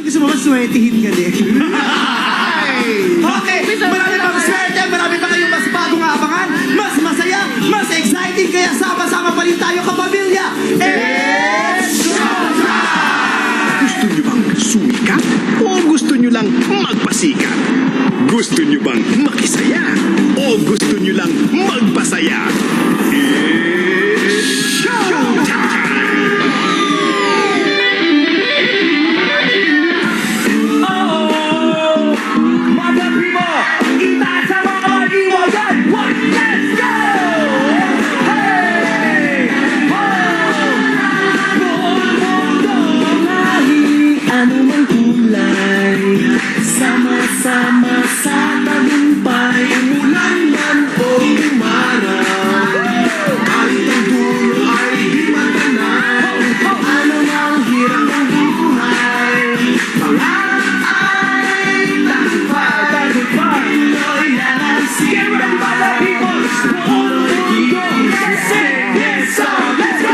Gusto mo maswetihin ka din. Okay, marami pang swerte, marami pa kayong mas bagong abangan, mas masaya, mas exciting, kaya sama-sama pa rin tayo kapamilya. It's showtime! Gusto nyo bang sumikat? O gusto nyo lang magpasikat? Gusto nyo bang makisaya? O gusto nyo lang magpasaya? It's showtime! Sama-sama sa tagumpay, umulan man o umaraw, kahit ang dulo ay di matanaw. Ano ang hirap ng buhay, pangarap ay tagumpay. Tuloy na lang siya para people's world. Let's sing this song, let's go!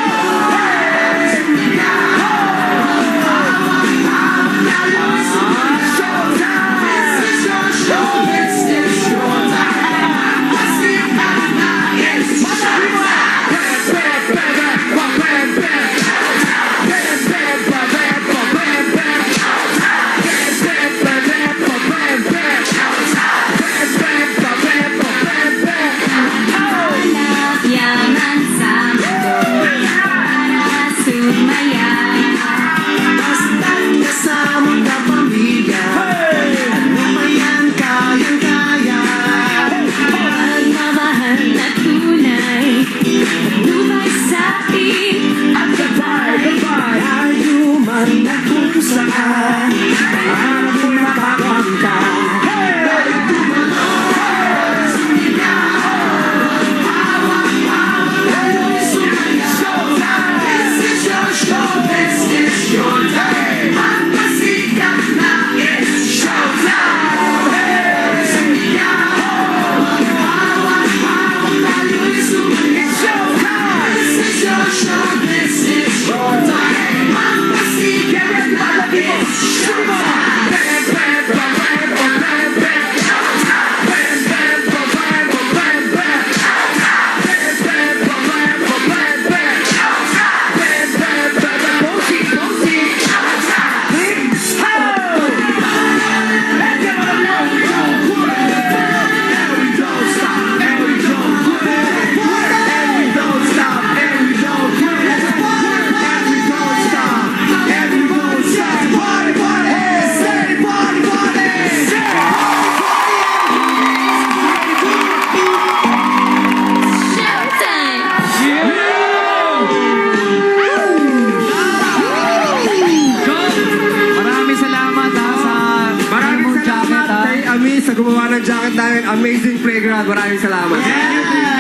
Sa gumawa ng jacket namin, amazing playground. Maraming salamat.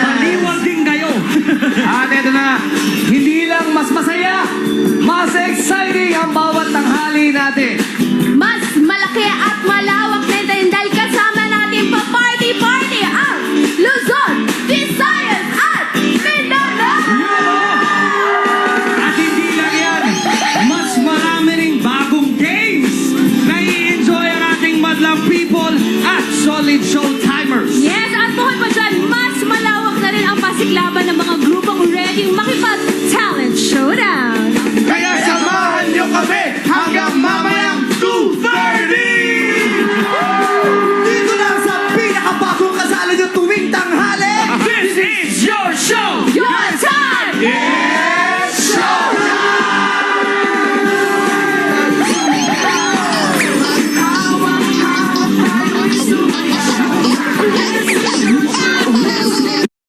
Maliwag din kayo. At eto na, hindi lang mas masaya, mas exciting ang bawat tanghali natin. Mas malaki at malawak din dahil kasama natin pa party-party ang Luzon, Visayas at Mindanao! At hindi lang yan, mas marami ring bagong games na i-enjoy ang ating madlang people at solid showtimers. Yes, at bukod pa dyan, mas malawak na rin ang pasiklaban ng mga